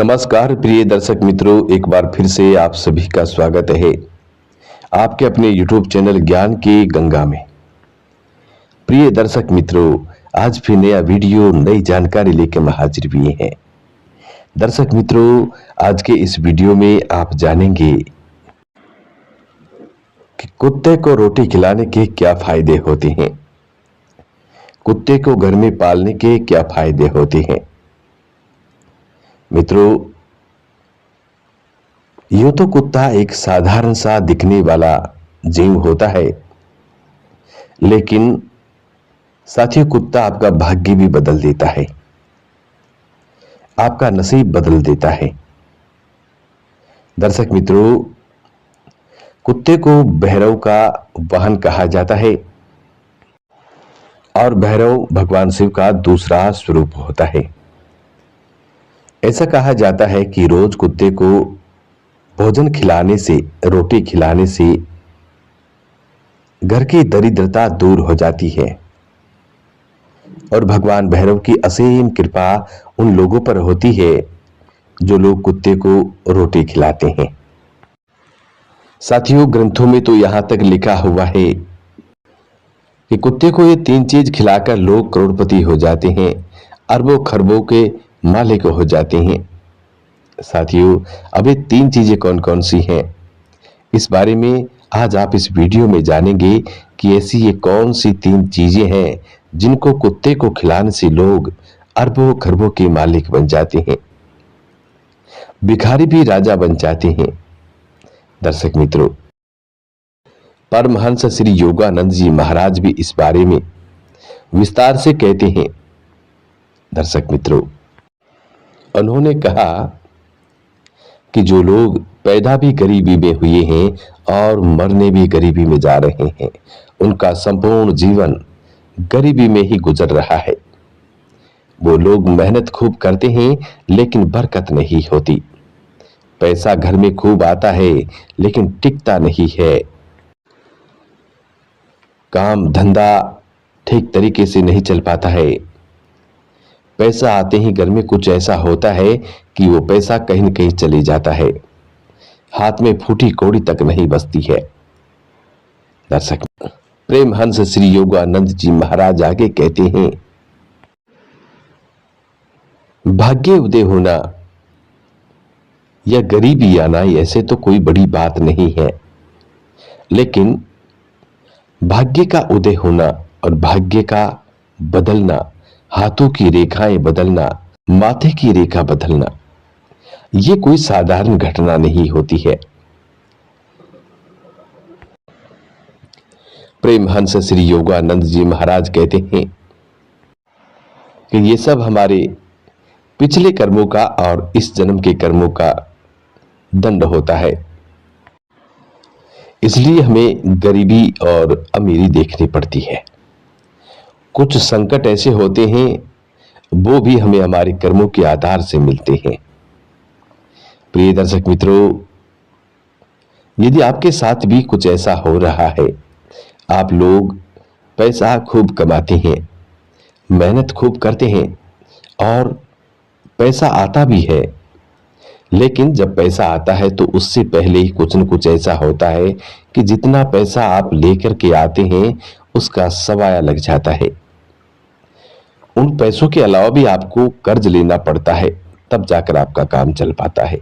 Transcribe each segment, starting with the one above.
नमस्कार प्रिय दर्शक मित्रों, एक बार फिर से आप सभी का स्वागत है आपके अपने YouTube चैनल ज्ञान की गंगा में। प्रिय दर्शक मित्रों, आज फिर नया वीडियो नई जानकारी लेकर हम हाजिर हुए हैं। दर्शक मित्रों, आज के इस वीडियो में आप जानेंगे कि कुत्ते को रोटी खिलाने के क्या फायदे होते हैं, कुत्ते को घर में पालने के क्या फायदे होते हैं। मित्रों, यूं तो कुत्ता एक साधारण सा दिखने वाला जीव होता है, लेकिन साथियों कुत्ता आपका भाग्य भी बदल देता है, आपका नसीब बदल देता है। दर्शक मित्रों, कुत्ते को भैरव का वाहन कहा जाता है और भैरव भगवान शिव का दूसरा स्वरूप होता है। ऐसा कहा जाता है कि रोज कुत्ते को भोजन खिलाने से, रोटी खिलाने से घर की दरिद्रता दूर हो जाती है और भगवान भैरव की असीम कृपा उन लोगों पर होती है जो लोग कुत्ते को रोटी खिलाते हैं। साथियों, ग्रंथों में तो यहां तक लिखा हुआ है कि कुत्ते को ये 3 चीज खिलाकर लोग करोड़पति हो जाते हैं, अरबों खरबों के मालिक हो जाते हैं। साथियों, अब ये 3 चीजें कौन कौन सी हैं, इस बारे में आज आप इस वीडियो में जानेंगे कि ऐसी ये कौन सी 3 चीजें हैं जिनको कुत्ते को खिलाने से लोग अरबों खरबों के मालिक बन जाते हैं, भिखारी भी राजा बन जाते हैं। दर्शक मित्रों, परमहंस श्री योगानंद जी महाराज भी इस बारे में विस्तार से कहते हैं। दर्शक मित्रों, उन्होंने कहा कि जो लोग पैदा भी गरीबी में हुए हैं और मरने भी गरीबी में जा रहे हैं, उनका संपूर्ण जीवन गरीबी में ही गुजर रहा है। वो लोग मेहनत खूब करते हैं लेकिन बरकत नहीं होती, पैसा घर में खूब आता है लेकिन टिकता नहीं है, काम धंधा ठीक तरीके से नहीं चल पाता है, पैसा आते ही घर में कुछ ऐसा होता है कि वो पैसा कहीं न कहीं चले जाता है, हाथ में फूटी कौड़ी तक नहीं बचती है। दर्शक, प्रेमहंस श्री योगानंद जी महाराज आगे कहते हैं, भाग्य उदय होना या गरीबी आना ऐसे तो कोई बड़ी बात नहीं है, लेकिन भाग्य का उदय होना और भाग्य का बदलना, हाथों की रेखाएं बदलना, माथे की रेखा बदलना, ये कोई साधारण घटना नहीं होती है। प्रेमहंस श्री योगानंद जी महाराज कहते हैं कि ये सब हमारे पिछले कर्मों का और इस जन्म के कर्मों का दंड होता है, इसलिए हमें गरीबी और अमीरी देखनी पड़ती है। कुछ संकट ऐसे होते हैं वो भी हमें हमारे कर्मों के आधार से मिलते हैं। प्रिय दर्शक मित्रों, यदि आपके साथ भी कुछ ऐसा हो रहा है, आप लोग पैसा खूब कमाते हैं, मेहनत खूब करते हैं और पैसा आता भी है, लेकिन जब पैसा आता है तो उससे पहले ही कुछ न कुछ ऐसा होता है कि जितना पैसा आप लेकर के आते हैं उसका सवाया लग जाता है। उन पैसों के अलावा भी आपको कर्ज लेना पड़ता है, तब जाकर आपका काम चल पाता है।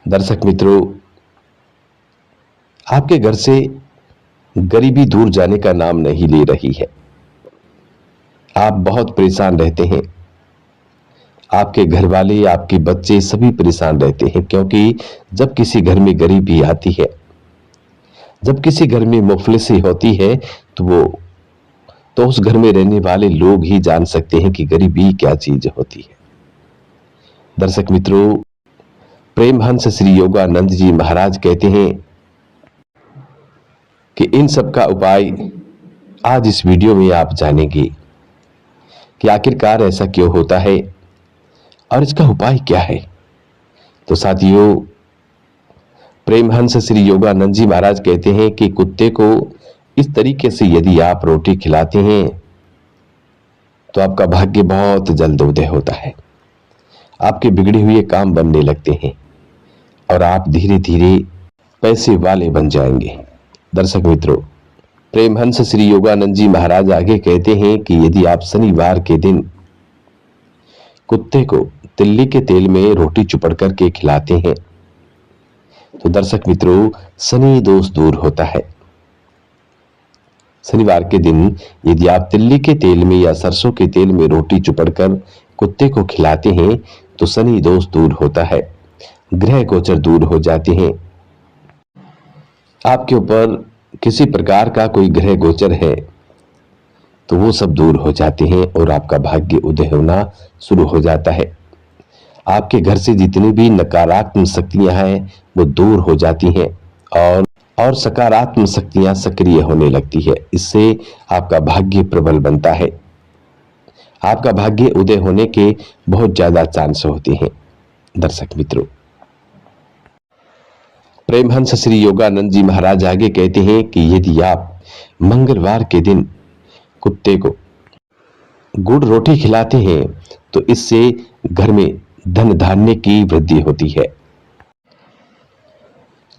दर्शक मित्रों, आपके घर से गरीबी दूर जाने का नाम नहीं ले रही है, आप बहुत परेशान रहते हैं, आपके घर वाले, आपके बच्चे सभी परेशान रहते हैं, क्योंकि जब किसी घर में गरीबी आती है, जब किसी घर में मुफलिसी होती है तो उस घर में रहने वाले लोग ही जान सकते हैं कि गरीबी क्या चीज होती है। दर्शक मित्रों, प्रेमहंस श्री योगानंद जी महाराज कहते हैं कि इन सब का उपाय आज इस वीडियो में आप जानेंगे कि आखिरकार ऐसा क्यों होता है और इसका उपाय क्या है। तो साथियों, प्रेमहंस श्री योगानंद जी महाराज कहते हैं कि कुत्ते को इस तरीके से यदि आप रोटी खिलाते हैं तो आपका भाग्य बहुत जल्द उदय होता है, आपके बिगड़े हुए काम बनने लगते हैं और आप धीरे धीरे पैसे वाले बन जाएंगे। दर्शक मित्रों, प्रेमहंस श्री योगानंद जी महाराज आगे कहते हैं कि यदि आप शनिवार के दिन कुत्ते को तिल्ली के तेल में रोटी चुपड़ करके खिलाते हैं तो दर्शक मित्रों, शनि दोष दूर होता है। शनिवार के दिन यदि आप तिल्ली के तेल में या सरसों के तेल में रोटी चुपड़कर कुत्ते को खिलाते हैं तो शनि दोष दूर होता है, ग्रह गोचर दूर हो जाते हैं। आपके ऊपर किसी प्रकार का कोई ग्रह गोचर है तो वो सब दूर हो जाते हैं और आपका भाग्य उदय होना शुरू हो जाता है। आपके घर से जितनी भी नकारात्मक शक्तियां हैं वो दूर हो जाती हैं और सकारात्मक शक्तियां सक्रिय होने लगती है। इससे आपका भाग्य प्रबल बनता है। आपका भाग्य उदय होने के बहुत ज्यादा चांस होते हैं। दर्शक मित्रों, प्रेमहंस श्री योगानंद जी महाराज आगे कहते हैं कि यदि आप मंगलवार के दिन कुत्ते को गुड़ रोटी खिलाते हैं तो इससे घर में धन धान्य की वृद्धि होती है।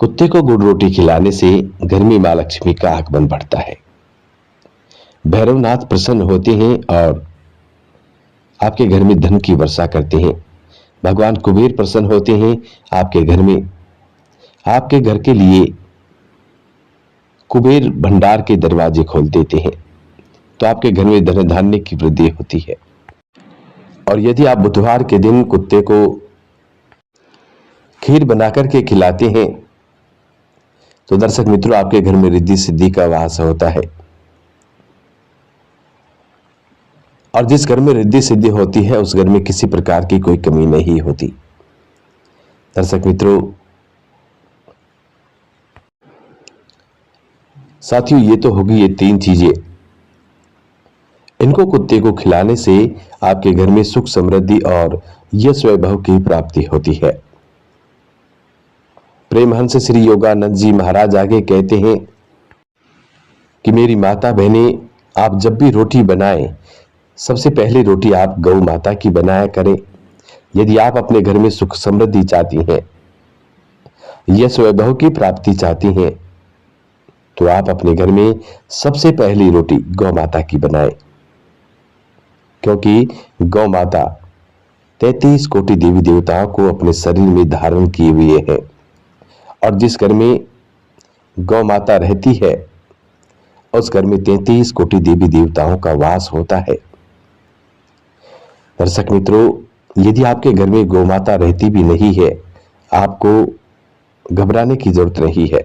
कुत्ते को गुड़ रोटी खिलाने से घर में मां लक्ष्मी का आगमन बढ़ता है, भैरवनाथ प्रसन्न होते हैं और आपके घर में धन की वर्षा करते हैं। भगवान कुबेर प्रसन्न होते हैं आपके घर में, आपके घर के लिए कुबेर भंडार के दरवाजे खोल देते हैं तो आपके घर में धन धान्य की वृद्धि होती है। और यदि आप बुधवार के दिन कुत्ते को खीर बनाकर के खिलाते हैं तो दर्शक मित्रों, आपके घर में रिद्धि सिद्धि का वास होता है। और जिस घर में रिद्धि सिद्धि होती है उस घर में किसी प्रकार की कोई कमी नहीं होती। दर्शक मित्रों, साथियों, ये तो होगी ये 3 चीजें। इनको कुत्ते को खिलाने से आपके घर में सुख समृद्धि और यश वैभव की प्राप्ति होती है। प्रेमहंस श्री योगानंद जी महाराज आगे कहते हैं कि मेरी माता बहनें, आप जब भी रोटी बनाएं, सबसे पहले रोटी आप गौ माता की बनाया करें। यदि आप अपने घर में सुख समृद्धि चाहती हैं, यश वैभव की प्राप्ति चाहती हैं, तो आप अपने घर में सबसे पहली रोटी गौ माता की बनाएं, क्योंकि गौ माता 33 कोटि देवी देवताओं को अपने शरीर में धारण किए हुए हैं और जिस घर में गौ माता रहती है उस घर में 33 कोटि देवी देवताओं का वास होता है। दर्शक मित्रों, यदि आपके घर में गौ माता रहती भी नहीं है, आपको घबराने की जरूरत नहीं है।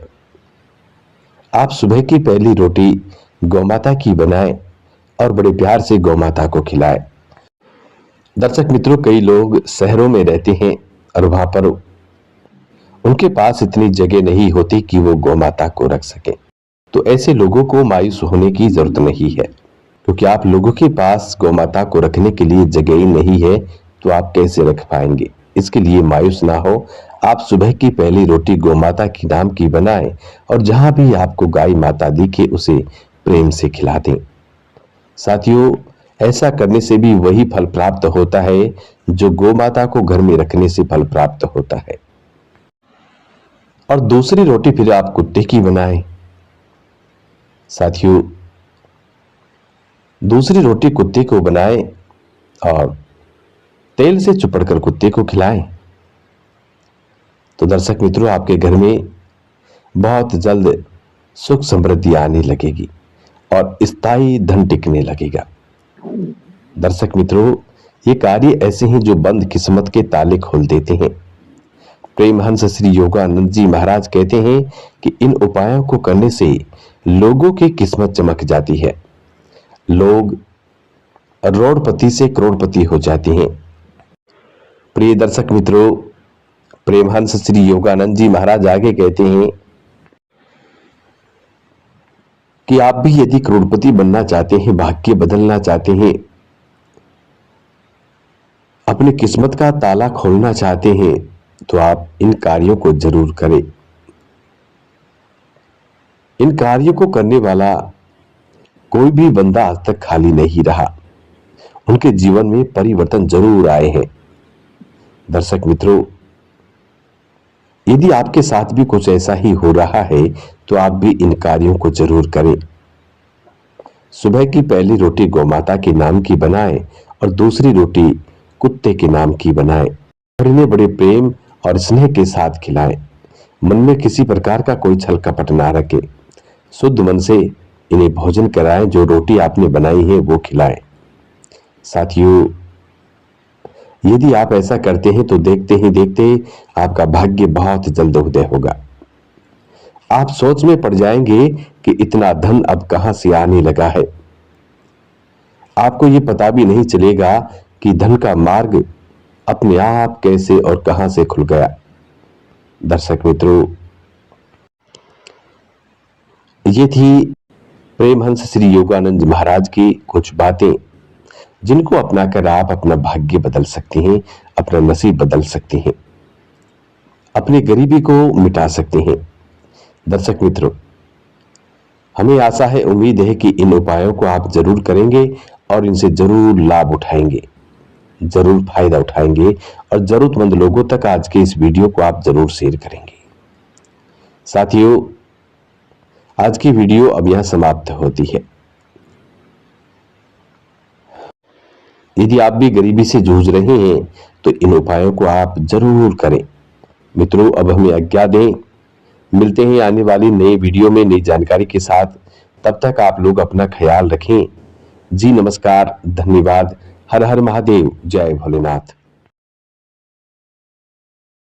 आप सुबह की पहली रोटी गौ माता की बनाएं और बड़े प्यार से गौ माता को खिलाएं। दर्शक मित्रों, कई लोग शहरों में रहते हैं और वहां पर उनके पास इतनी जगह नहीं होती कि वो गौ माता को रख सके। तो ऐसे लोगों को मायूस होने की जरूरत नहीं है, क्योंकि आप लोगों के पास गौ माता को रखने के लिए जगह ही नहीं है तो आप कैसे रख पाएंगे। इसके लिए मायूस ना हो, आप सुबह की पहली रोटी गौ माता की नाम की बनाएं और जहां भी आपको गाय माता दिखे उसे प्रेम से खिला दें। साथियों, ऐसा करने से भी वही फल प्राप्त होता है जो गौ माता को घर में रखने से फल प्राप्त होता है। और दूसरी रोटी फिर आप कुत्ते की बनाएं। साथियों, दूसरी रोटी कुत्ते को बनाएं और तेल से चुपड़कर कुत्ते को खिलाएं। तो दर्शक मित्रों, आपके घर में बहुत जल्द सुख समृद्धि आने लगेगी और स्थायी धन टिकने लगेगा। दर्शक मित्रों, ये कार्य ऐसे हैं जो बंद किस्मत के ताले खोल देते हैं। प्रेमहंस श्री योगानंद जी महाराज कहते हैं कि इन उपायों को करने से लोगों की किस्मत चमक जाती है, लोग करोड़पति से करोड़पति हो जाते हैं। प्रिय दर्शक मित्रों, प्रेमहंस श्री योगानंद जी महाराज आगे कहते हैं कि आप भी यदि करोड़पति बनना चाहते हैं, भाग्य बदलना चाहते हैं, अपनी किस्मत का ताला खोलना चाहते हैं, तो आप इन कार्यों को जरूर करें। इन कार्यों को करने वाला कोई भी बंदा आज तक खाली नहीं रहा, उनके जीवन में परिवर्तन जरूर आए हैं। दर्शक मित्रों, यदि आपके साथ भी कुछ ऐसा ही हो रहा है तो आप भी इन कार्यों को जरूर करें। सुबह की पहली रोटी गौमाता के नाम की बनाएं और दूसरी रोटी कुत्ते के नाम की बनाएं और इन्हें बड़े प्रेम और स्नेह के साथ खिलाएं। मन में किसी प्रकार का कोई छल कपट ना रखें। शुद्ध मन से इन्हें भोजन कराएं, जो रोटी आपने बनाई है वो खिलाएं। साथियों, यदि आप ऐसा करते हैं तो देखते ही देखते आपका भाग्य बहुत जल्द उदय होगा। आप सोच में पड़ जाएंगे कि इतना धन अब कहां से आने लगा है। आपको ये पता भी नहीं चलेगा कि धन का मार्ग अपने आप कैसे और कहां से खुल गया। दर्शक मित्रों, ये थी प्रेमहंस श्री योगानंद महाराज की कुछ बातें, जिनको अपनाकर आप अपना भाग्य बदल सकते हैं, अपना नसीब बदल सकते हैं, अपनी गरीबी को मिटा सकते हैं। दर्शक मित्रों, हमें आशा है, उम्मीद है कि इन उपायों को आप जरूर करेंगे और इनसे जरूर लाभ उठाएंगे, जरूर फायदा उठाएंगे और जरूरतमंद लोगों तक आज के इस वीडियो को आप जरूर शेयर करेंगे। साथियों, आज की वीडियो अब यहां समाप्त होती है। यदि आप भी गरीबी से जूझ रहे हैं तो इन उपायों को आप जरूर करें। मित्रों, अब हमें आज्ञा दें। मिलते हैं आने वाली नई वीडियो में नई जानकारी के साथ। तब तक आप लोग अपना ख्याल रखें। जी नमस्कार, धन्यवाद। हर हर महादेव, जय भोलेनाथ।